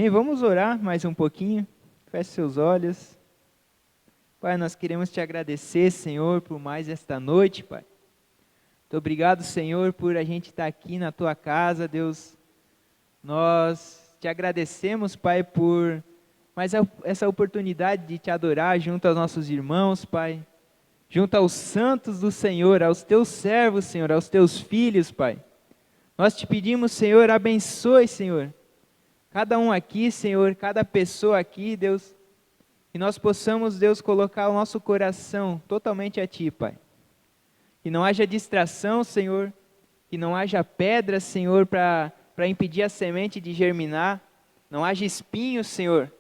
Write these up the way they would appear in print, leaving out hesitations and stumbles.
Amém? Vamos orar mais um pouquinho. Feche seus olhos. Pai, nós queremos te agradecer, Senhor, por mais esta noite, Pai. Muito obrigado, Senhor, por a gente estar aqui na tua casa, Deus. Nós te agradecemos, Pai, por mais essa oportunidade de te adorar junto aos nossos irmãos, Pai. Junto aos santos do Senhor, aos teus servos, Senhor, aos teus filhos, Pai. Nós te pedimos, Senhor, abençoe, Senhor, cada um aqui, Senhor, cada pessoa aqui, Deus, que nós possamos, Deus, colocar o nosso coração totalmente a Ti, Pai. Que não haja distração, Senhor, que não haja pedra, Senhor, para impedir a semente de germinar, não haja espinhos, Senhor,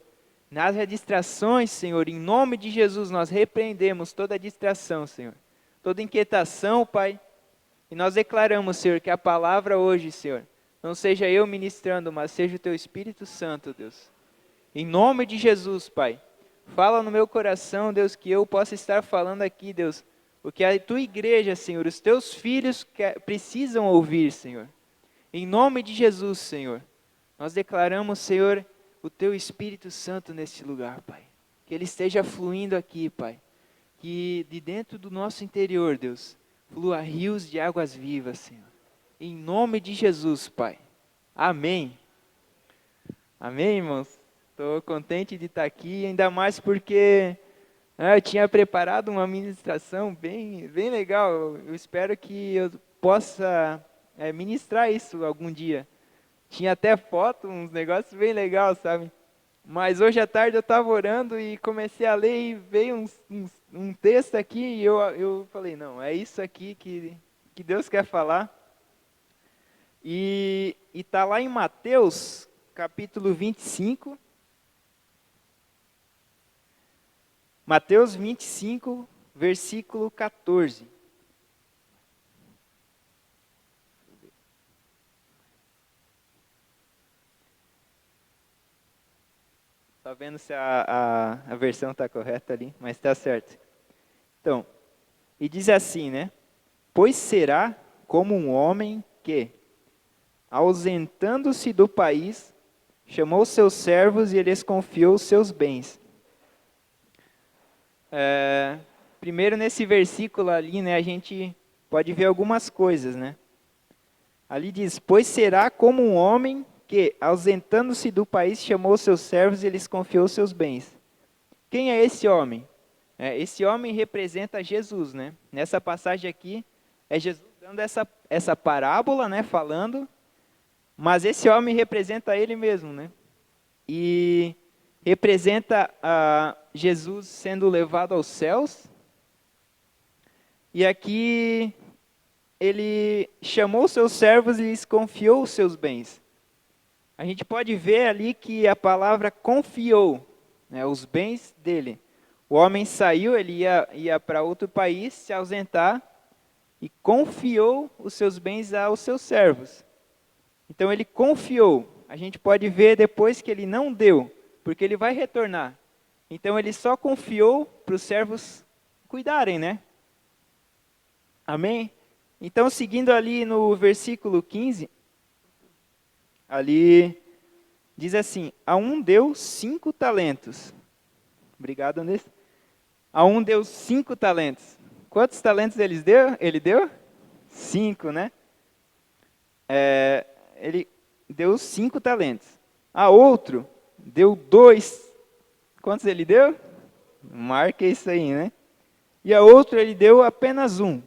não haja distrações, Senhor, em nome de Jesus nós repreendemos toda distração, Senhor, toda inquietação, Pai, e nós declaramos, Senhor, que a palavra hoje, Senhor, não seja eu ministrando, mas seja o Teu Espírito Santo, Deus. Em nome de Jesus, Pai. Fala no meu coração, Deus, que eu possa estar falando aqui, Deus, o que a Tua igreja, Senhor, os Teus filhos precisam ouvir, Senhor. Em nome de Jesus, Senhor. Nós declaramos, Senhor, o Teu Espírito Santo neste lugar, Pai. Que Ele esteja fluindo aqui, Pai. Que de dentro do nosso interior, Deus, flua rios de águas vivas, Senhor. Em nome de Jesus, Pai. Amém. Amém, irmãos? Estou contente de estar aqui, ainda mais porque eu tinha preparado uma ministração bem legal. Eu espero que eu possa ministrar isso algum dia. Tinha até foto, uns negócios bem legais, sabe? Mas hoje à tarde eu estava orando e comecei a ler e veio um texto aqui e eu falei, não, é isso aqui que Deus quer falar. E está lá em Mateus, capítulo 25. Mateus 25, versículo 14. Só vendo se a versão está correta ali, mas está certo. Então, e diz assim, né? Pois será como um homem que, ausentando-se do país, chamou seus servos e lhes confiou os seus bens. Primeiro nesse versículo ali, né, a gente pode ver algumas coisas, né? Ali diz, pois será como um homem que, ausentando-se do país, chamou seus servos e lhes confiou os seus bens. Quem é esse homem? Esse homem representa Jesus, né? Nessa passagem aqui, é Jesus dando essa parábola, né, falando, mas esse homem representa ele mesmo, né? E representa Jesus sendo levado aos céus. E aqui ele chamou seus servos e lhes confiou os seus bens. A gente pode ver ali que a palavra confiou, né, os bens dele. O homem saiu, ele ia para outro país se ausentar e confiou os seus bens aos seus servos. Então ele confiou. A gente pode ver depois que ele não deu, porque ele vai retornar. Então ele só confiou para os servos cuidarem, né? Amém? Então, seguindo ali no versículo 15, ali diz assim, a um deu 5 talentos. Obrigado, Andrés. A um deu 5 talentos. Quantos talentos ele deu? 5, né? Ele deu 5 talentos. A outro deu 2. Quantos ele deu? Marca isso aí, né? E a outro ele deu apenas 1.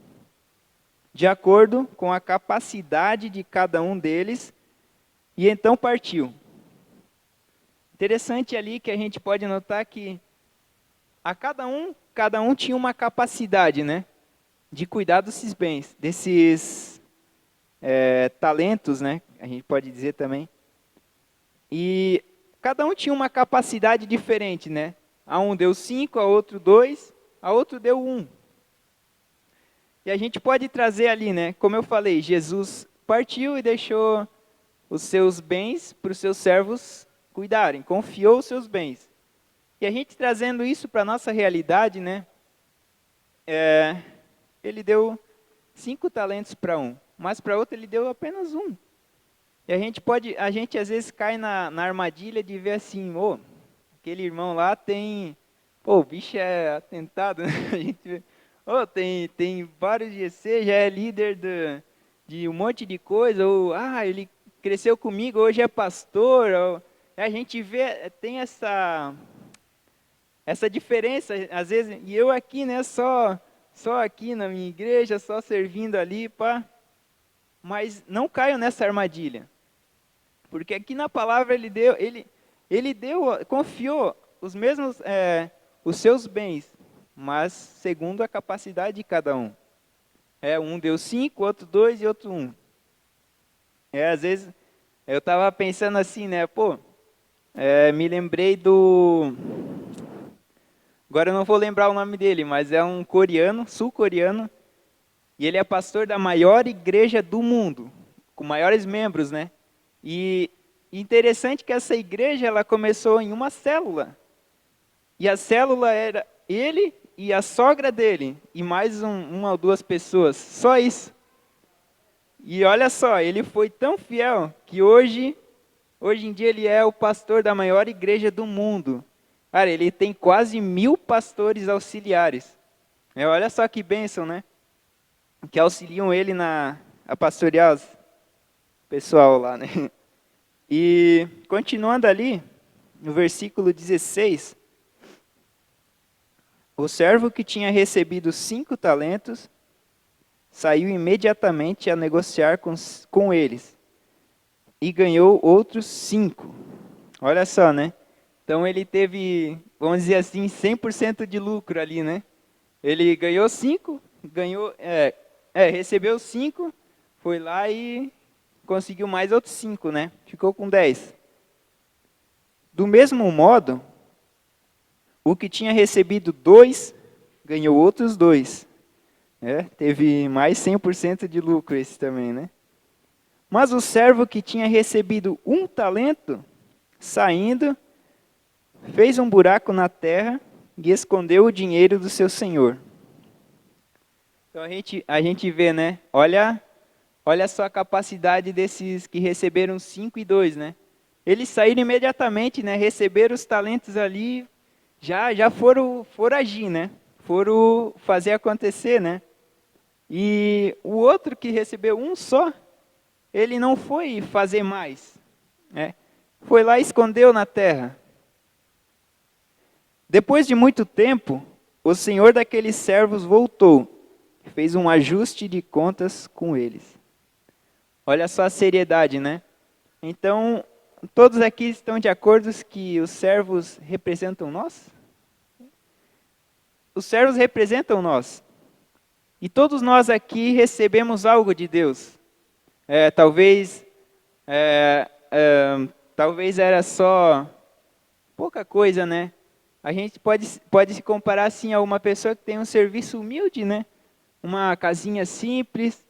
De acordo com a capacidade de cada um deles, e então partiu. Interessante ali que a gente pode notar que a cada um tinha uma capacidade, né, de cuidar desses bens, desses talentos, né, a gente pode dizer também. E cada um tinha uma capacidade diferente, né? A um deu 5, a outro 2, a outro deu 1. E a gente pode trazer ali, né? Como eu falei, Jesus partiu e deixou os seus bens para os seus servos cuidarem, confiou os seus bens. E a gente trazendo isso para a nossa realidade, né? Ele deu 5 talentos para um, mas para outro ele deu apenas 1. E a gente às vezes cai na armadilha de ver assim, aquele irmão lá tem, o bicho é atentado, né? A gente vê, tem vários GC, já é líder de um monte de coisa, ou, ele cresceu comigo, hoje é pastor, a gente vê, tem essa diferença, às vezes, e eu aqui, né, só aqui na minha igreja, só servindo ali, pá, mas não caio nessa armadilha. Porque aqui na palavra ele confiou os seus bens, mas segundo a capacidade de cada um. Um deu 5, outro 2 e outro 1. Às vezes eu estava pensando assim, né? Me lembrei agora eu não vou lembrar o nome dele, mas é um coreano, sul-coreano, e ele é pastor da maior igreja do mundo, com maiores membros, né? E interessante que essa igreja ela começou em uma célula. E a célula era ele e a sogra dele, e mais uma ou duas pessoas, só isso. E olha só, ele foi tão fiel que hoje em dia ele é o pastor da maior igreja do mundo. Cara, ele tem quase 1000 pastores auxiliares. Olha só que bênção, né? Que auxiliam ele a pastorear o pessoal lá, né? E continuando ali, no versículo 16, o servo que tinha recebido 5 talentos saiu imediatamente a negociar com eles e ganhou outros 5. Olha só, né? Então ele teve, vamos dizer assim, 100% de lucro ali, né? Ele ganhou 5, recebeu 5, foi lá e conseguiu mais outros 5, né? Ficou com 10. Do mesmo modo, o que tinha recebido 2, ganhou outros 2. Teve mais 100% de lucro esse também, né? Mas o servo que tinha recebido 1 talento, saindo, fez um buraco na terra e escondeu o dinheiro do seu senhor. Então a gente vê, né? Olha só a capacidade desses que receberam 5 e 2, né? Eles saíram imediatamente, né? Receberam os talentos ali, já foram agir, né? Foram fazer acontecer, né? E o outro que recebeu 1 só, ele não foi fazer mais, né? Foi lá e escondeu na terra. Depois de muito tempo, o senhor daqueles servos voltou, fez um ajuste de contas com eles. Olha só a seriedade, né? Então, todos aqui estão de acordo que os servos representam nós? Os servos representam nós. E todos nós aqui recebemos algo de Deus. Talvez era só pouca coisa, né? A gente pode se comparar assim a uma pessoa que tem um serviço humilde, né? Uma casinha simples,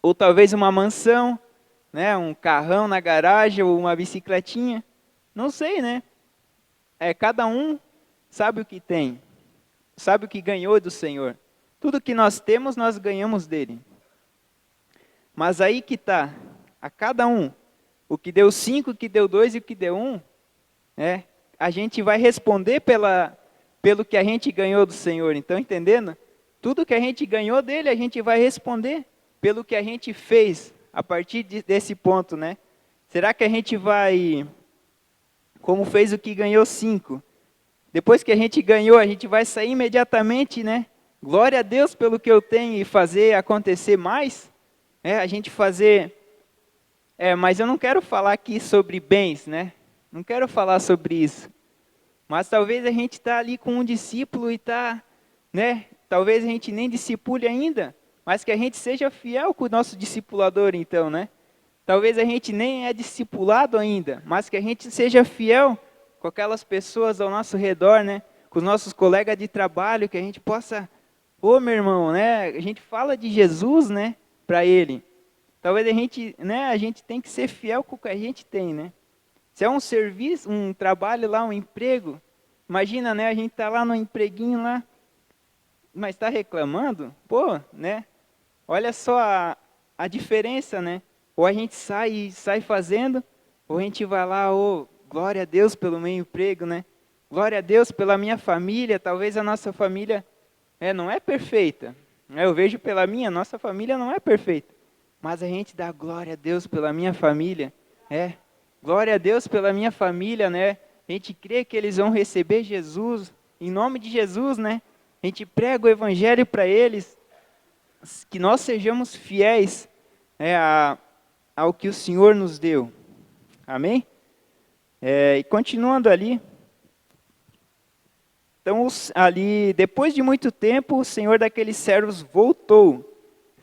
ou talvez uma mansão, né? Um carrão na garagem ou uma bicicletinha. Não sei, né? Cada um sabe o que tem, sabe o que ganhou do Senhor. Tudo que nós temos, nós ganhamos dele. Mas aí que está, a cada um, o que deu 5, o que deu 2 e o que deu 1, a gente vai responder pelo que a gente ganhou do Senhor. Então, entendendo? Tudo que a gente ganhou dele, a gente vai responder pelo que a gente fez a partir desse ponto, né? Será que a gente vai, como fez o que ganhou 5? Depois que a gente ganhou, a gente vai sair imediatamente, né? Glória a Deus pelo que eu tenho e fazer acontecer mais. A gente fazer... mas eu não quero falar aqui sobre bens, né? Não quero falar sobre isso. Mas talvez a gente está ali com um discípulo e está, né? Talvez a gente nem discipule ainda, mas que a gente seja fiel com o nosso discipulador, então, né? Talvez a gente nem é discipulado ainda, mas que a gente seja fiel com aquelas pessoas ao nosso redor, né? Com os nossos colegas de trabalho, que a gente possa... meu irmão, né? A gente fala de Jesus, né? Para ele. Talvez a gente tem que ser fiel com o que a gente tem, né? Se é um serviço, um trabalho lá, um emprego, imagina, né? A gente está lá no empreguinho lá, mas está reclamando? Né? Olha só a diferença, né? Ou a gente sai fazendo, ou a gente vai lá, glória a Deus pelo meu emprego, né? Glória a Deus pela minha família. Talvez a nossa família não é perfeita. Eu vejo pela nossa família não é perfeita. Mas a gente dá glória a Deus pela minha família. Glória a Deus pela minha família, né? A gente crê que eles vão receber Jesus, em nome de Jesus, né? A gente prega o evangelho para eles, que nós sejamos fiéis ao que o Senhor nos deu. Amém? E continuando ali, então ali, depois de muito tempo, o Senhor daqueles servos voltou,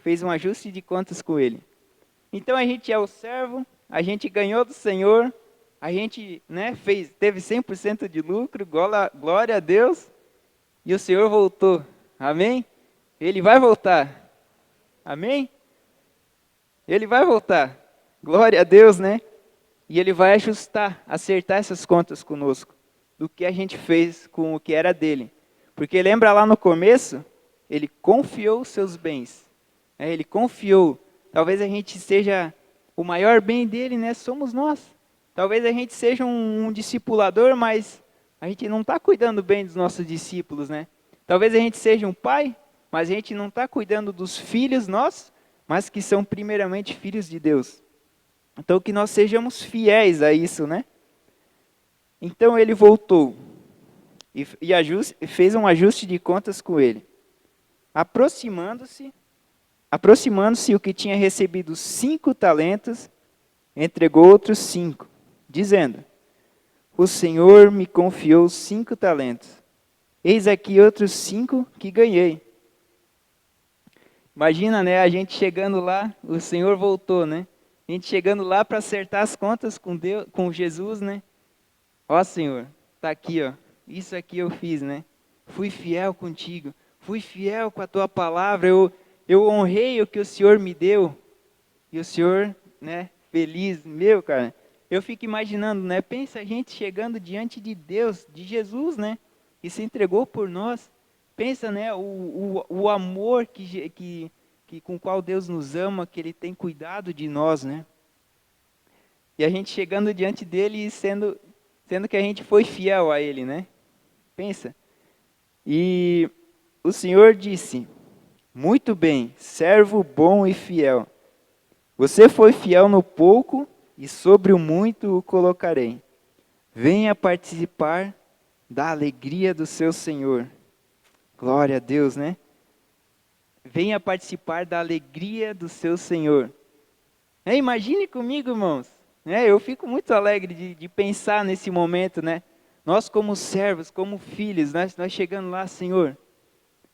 fez um ajuste de contas com ele. Então a gente é o servo, a gente ganhou do Senhor, a gente teve 100% de lucro, glória a Deus, e o Senhor voltou. Amém? Ele vai voltar. Amém? Ele vai voltar. Glória a Deus, né? E ele vai acertar essas contas conosco, do que a gente fez com o que era dele. Porque lembra lá no começo, ele confiou os seus bens. Ele confiou. Talvez a gente seja o maior bem dele, né? Somos nós. Talvez a gente seja um discipulador, mas a gente não está cuidando bem dos nossos discípulos, né? Talvez a gente seja um pai, mas a gente não está cuidando dos filhos nossos, mas que são primeiramente filhos de Deus. Então que nós sejamos fiéis a isso, né? Então ele voltou e fez um ajuste de contas com ele. Aproximando-se o que tinha recebido 5 talentos, entregou outros 5, dizendo: o Senhor me confiou 5 talentos. Eis aqui outros 5 que ganhei. Imagina, né, a gente chegando lá, o Senhor voltou, né? A gente chegando lá para acertar as contas com Deus, com Jesus, né? Ó Senhor, tá aqui, ó. Isso aqui eu fiz, né? Fui fiel contigo, fui fiel com a tua palavra, eu honrei o que o Senhor me deu. E o Senhor, né, feliz, cara. Eu fico imaginando, né? Pensa a gente chegando diante de Deus, de Jesus, né? Que se entregou por nós. Pensa, né, o amor com o qual Deus nos ama, que Ele tem cuidado de nós, né? E a gente chegando diante dele e sendo que a gente foi fiel a Ele, né? Pensa. E o Senhor disse: muito bem, servo bom e fiel. Você foi fiel no pouco e sobre o muito o colocarei. Venha participar da alegria do seu Senhor. Glória a Deus, né? Venha participar da alegria do seu Senhor. Imagine comigo, irmãos. Eu fico muito alegre de pensar nesse momento, né? Nós como servos, como filhos, nós chegando lá, Senhor.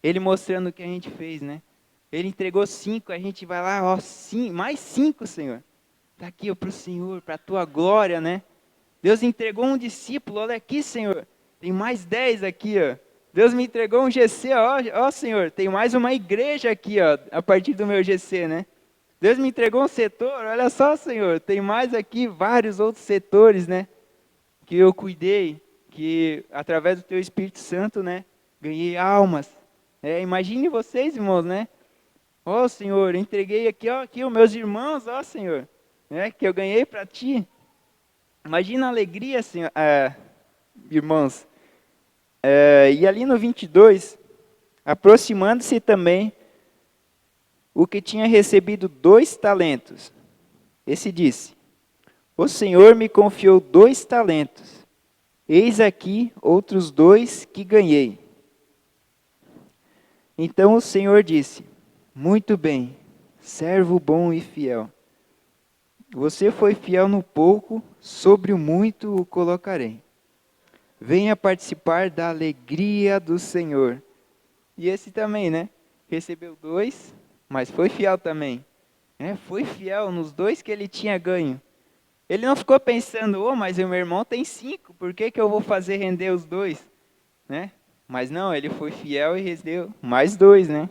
Ele mostrando o que a gente fez, né? Ele entregou 5, a gente vai lá, mais 5, Senhor. Está aqui para o Senhor, para a tua glória, né? Deus entregou um discípulo, olha aqui, Senhor. Tem mais 10 aqui, ó. Deus me entregou um GC, ó Senhor, tem mais uma igreja aqui, ó, a partir do meu GC, né? Deus me entregou um setor, olha só, Senhor, tem mais aqui vários outros setores, né? Que eu cuidei, que através do Teu Espírito Santo, né? Ganhei almas. Imagine vocês, irmãos, né? Ó Senhor, entreguei aqui os meus irmãos, ó Senhor, né? Que eu ganhei para Ti. Imagina a alegria, Senhor, irmãos. E ali no 22, aproximando-se também o que tinha recebido 2 talentos. Esse disse: o Senhor me confiou 2 talentos. Eis aqui outros 2 que ganhei. Então o Senhor disse: muito bem, servo bom e fiel. Você foi fiel no pouco, sobre o muito o colocarei. Venha participar da alegria do Senhor. E esse também, né? Recebeu 2, mas foi fiel também. Foi fiel nos 2 que ele tinha ganho. Ele não ficou pensando, mas o meu irmão tem 5, por que eu vou fazer render os 2? Né? Mas não, ele foi fiel e recebeu mais 2, né?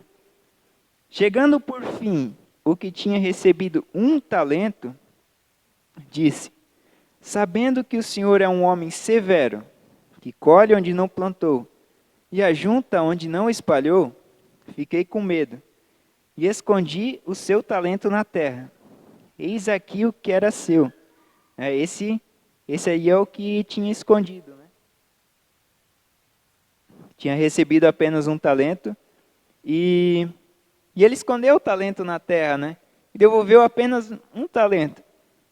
Chegando por fim, o que tinha recebido 1 talento, disse: sabendo que o Senhor é um homem severo, que colhe onde não plantou e ajunta onde não espalhou, fiquei com medo e escondi o seu talento na terra. eis aqui o que era seu. Esse aí é o que tinha escondido, né? Tinha recebido apenas um talento e ele escondeu o talento na terra, né? E devolveu apenas um talento.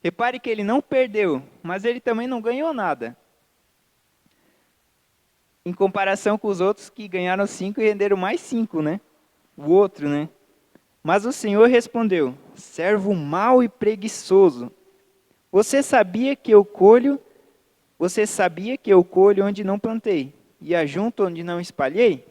Repare que ele não perdeu, mas ele também não ganhou nada. Em comparação com os outros que ganharam 5 e renderam mais 5, né? O outro, né? Mas o Senhor respondeu: servo mau e preguiçoso. Você sabia que eu colho onde não plantei e ajunto onde não espalhei?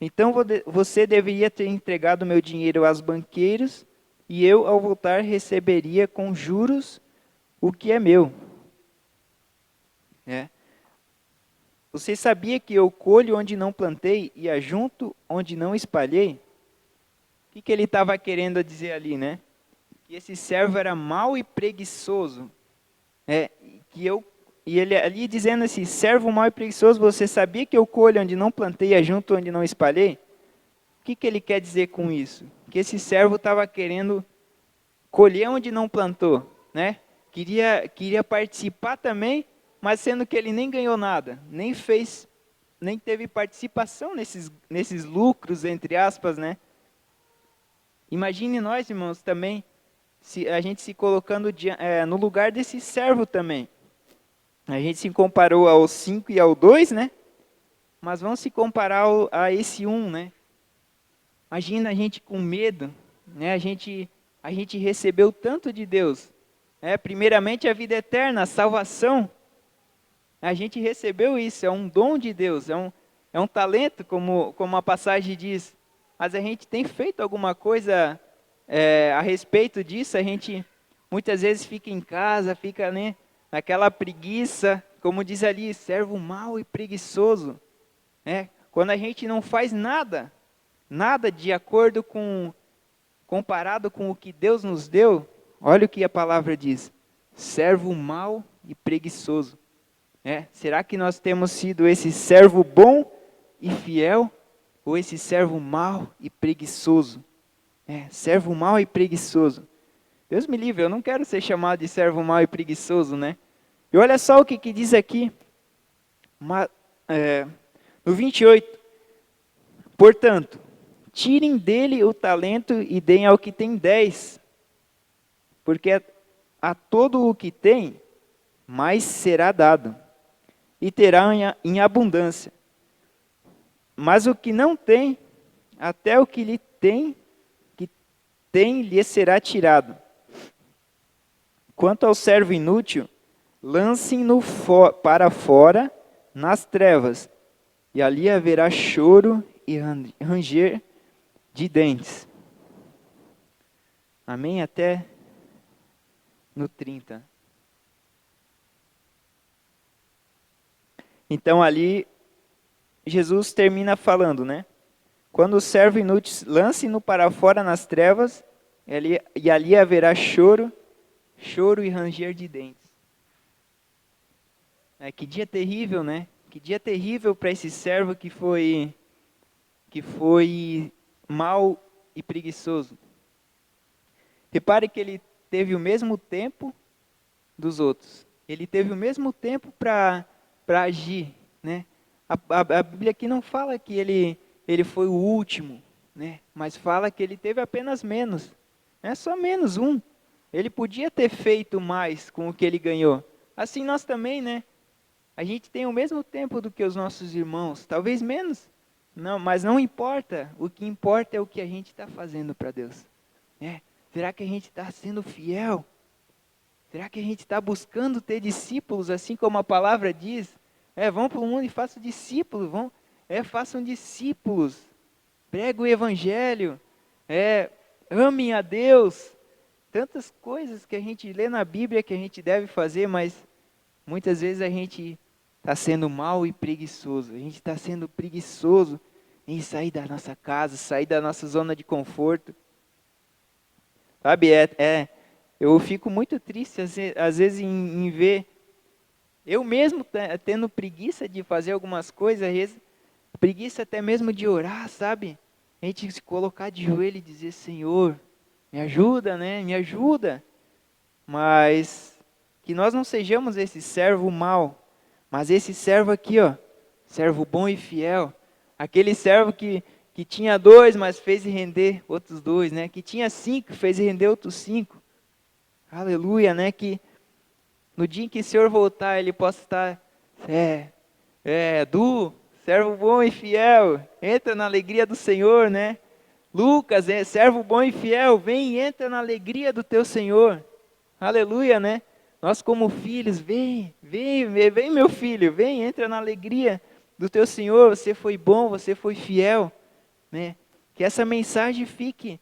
Então você deveria ter entregado meu dinheiro aos banqueiros, e eu, ao voltar, receberia com juros o que é meu. Você sabia que eu colho onde não plantei e ajunto onde não espalhei? O que ele estava querendo dizer ali, né? Que esse servo era mau e preguiçoso. E ele ali dizendo assim, servo mau e preguiçoso, você sabia que eu colho onde não plantei e ajunto onde não espalhei? O que ele quer dizer com isso? Que esse servo estava querendo colher onde não plantou, né? Queria participar também, mas sendo que ele nem ganhou nada, nem teve participação nesses lucros, entre aspas, né? Imagine nós, irmãos, também, se a gente se colocando no lugar desse servo também. A gente se comparou ao 5 e ao 2, né? Mas vamos se comparar a esse 1, né? Imagina a gente com medo, né? A gente recebeu tanto de Deus. Primeiramente a vida eterna, a salvação. A gente recebeu isso, é um dom de Deus, é um talento, como a passagem diz. Mas a gente tem feito alguma coisa a respeito disso? A gente muitas vezes fica em casa, fica, né, naquela preguiça, como diz ali, servo mau e preguiçoso. Quando a gente não faz nada de acordo comparado com o que Deus nos deu, olha o que a palavra diz, servo mau e preguiçoso. Será que nós temos sido esse servo bom e fiel, ou esse servo mau e preguiçoso? Servo mau e preguiçoso. Deus me livre, eu não quero ser chamado de servo mau e preguiçoso, né? E olha só o que diz aqui, no 28. Portanto, tirem dele o talento e deem ao que tem 10, porque a todo o que tem, mais será dado, e terá em abundância. Mas o que não tem, até o que tem lhe será tirado. Quanto ao servo inútil, lancem-no para fora nas trevas, e ali haverá choro e ranger de dentes. Amém? Até no 30. Então ali, Jesus termina falando, né? Quando o servo inútil, lance-no para fora nas trevas, e ali haverá choro e ranger de dentes. Que dia terrível, né? Que dia terrível para esse servo que foi mau e preguiçoso. Repare que ele teve o mesmo tempo dos outros. Ele teve o mesmo tempo para agir, né? A Bíblia aqui não fala que ele foi o último, né? Mas fala que ele teve apenas menos. Só menos um. Ele podia ter feito mais com o que ele ganhou. Assim nós também, né? A gente tem o mesmo tempo do que os nossos irmãos, talvez menos. Não, mas não importa. O que importa é o que a gente está fazendo para Deus. Será que a gente está sendo fiel? Será que a gente está buscando ter discípulos, assim como a palavra diz? Vão para o mundo e façam discípulos. Façam discípulos. Pregue o evangelho. Amem a Deus. Tantas coisas que a gente lê na Bíblia que a gente deve fazer, mas muitas vezes a gente está sendo mau e preguiçoso. A gente está sendo preguiçoso em sair da nossa casa, sair da nossa zona de conforto. Sabe, eu fico muito triste às vezes em ver, eu mesmo tendo preguiça de fazer algumas coisas, às vezes, preguiça até mesmo de orar, sabe? A gente se colocar de joelho e dizer, Senhor, Me ajuda, né? Me ajuda. Mas que nós não sejamos esse servo mau, mas esse servo aqui, ó, servo bom e fiel. Aquele servo que tinha 2, mas fez render outros 2, né? Que tinha 5, fez render outros 5. Aleluia, né? Que no dia em que o Senhor voltar, Ele possa estar, Du, servo bom e fiel, entra na alegria do Senhor, né? Lucas, servo bom e fiel, vem e entra na alegria do teu Senhor. Aleluia, né? Nós como filhos, vem meu filho, vem, entra na alegria do teu Senhor, você foi bom, você foi fiel, né? Que essa mensagem fique,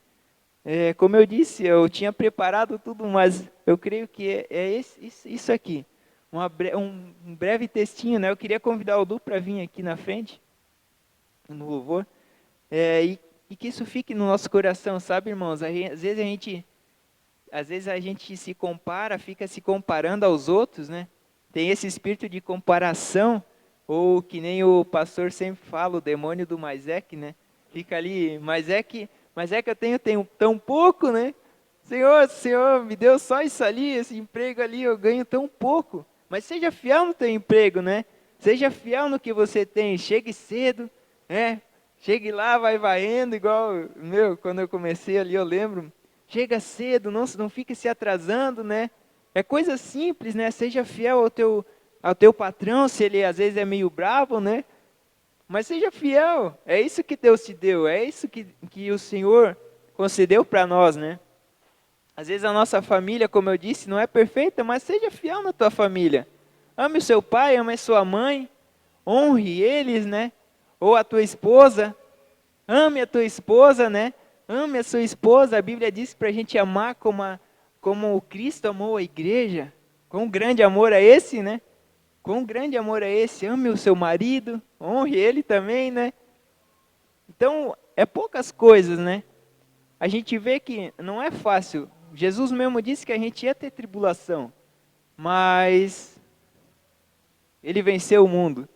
como eu disse, eu tinha preparado tudo, mas eu creio que isso aqui, um breve textinho, né? Eu queria convidar o Du para vir aqui na frente, no louvor, e que isso fique no nosso coração, sabe, irmãos? Às vezes a gente se compara, fica se comparando aos outros, né? Tem esse espírito de comparação, ou que nem o pastor sempre fala, o demônio do mais é que, né? Fica ali, mas é que eu tenho tão pouco, né? Senhor, me deu só isso ali, esse emprego ali, eu ganho tão pouco. Mas seja fiel no teu emprego, né? Seja fiel no que você tem, chegue cedo, né? Chegue lá, vai varrendo, igual, quando eu comecei ali, eu lembro. Chega cedo, não fique se atrasando, né? É coisa simples, né? Seja fiel ao teu patrão, se ele às vezes é meio bravo, né? Mas seja fiel, é isso que Deus te deu, é isso que o Senhor concedeu para nós, né? Às vezes a nossa família, como eu disse, não é perfeita, mas seja fiel na tua família. Ame o seu pai, ame a sua mãe, honre eles, né? Ou a tua esposa, ame a tua esposa, né? Ame a sua esposa, a Bíblia diz para a gente amar como o Cristo amou a igreja. Quão grande amor é esse, né? Quão grande amor é esse? Ame o seu marido, honre ele também, né? Então, é poucas coisas, né? A gente vê que não é fácil. Jesus mesmo disse que a gente ia ter tribulação, mas Ele venceu o mundo.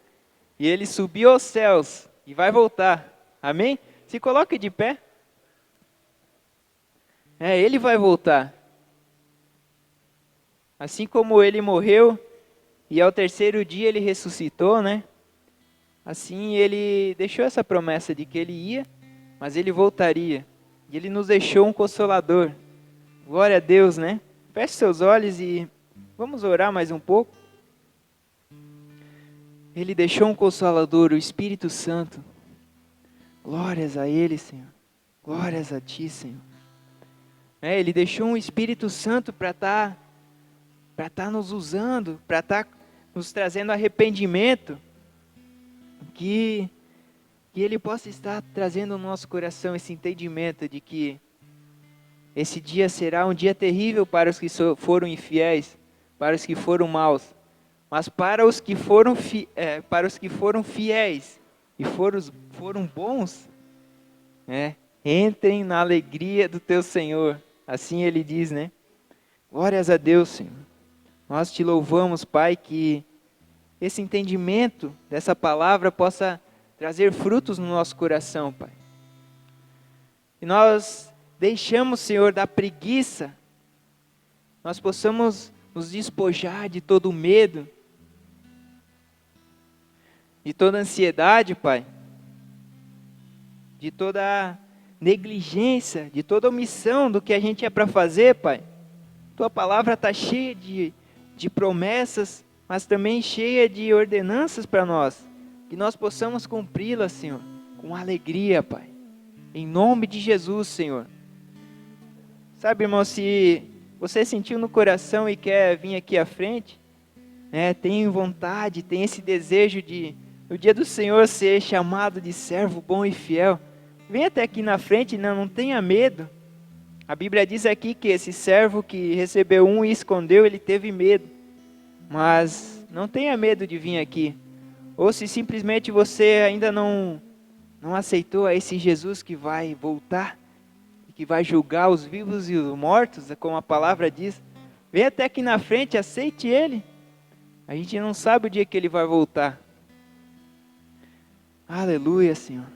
E Ele subiu aos céus e vai voltar. Amém? Se coloque de pé. Ele vai voltar. Assim como Ele morreu e ao terceiro dia Ele ressuscitou, né? Assim Ele deixou essa promessa de que Ele ia, mas Ele voltaria. E Ele nos deixou um Consolador. Glória a Deus, né? Feche seus olhos e vamos orar mais um pouco. Ele deixou um Consolador, o Espírito Santo. Glórias a Ele, Senhor. Glórias a Ti, Senhor. Ele deixou um Espírito Santo para estar nos usando, para estar nos trazendo arrependimento. Que Ele possa estar trazendo ao nosso coração esse entendimento de que esse dia será um dia terrível para os que foram infiéis, para os que foram maus. Mas para os que foram fiéis e foram bons, entrem na alegria do teu Senhor. Assim Ele diz, né? Glórias a Deus, Senhor. Nós te louvamos, Pai, que esse entendimento dessa palavra possa trazer frutos no nosso coração, Pai. E nós deixamos, Senhor, da preguiça, nós possamos nos despojar de todo o medo, de toda a ansiedade, Pai, de toda a negligência, de toda a omissão do que a gente é para fazer, Pai. Tua palavra está cheia de promessas, mas também cheia de ordenanças para nós, que nós possamos cumpri-las, Senhor, com alegria, Pai. Em nome de Jesus, Senhor. Sabe, irmão, se você sentiu no coração e quer vir aqui à frente, tem vontade, tem esse desejo de, no dia do Senhor, ser chamado de servo bom e fiel, vem até aqui na frente, não tenha medo. A Bíblia diz aqui que esse servo que recebeu um e escondeu, ele teve medo. Mas não tenha medo de vir aqui. Ou se simplesmente você ainda não aceitou a esse Jesus que vai voltar, que vai julgar os vivos e os mortos, como a palavra diz, vem até aqui na frente, aceite Ele. A gente não sabe o dia que Ele vai voltar. Aleluia, Senhor.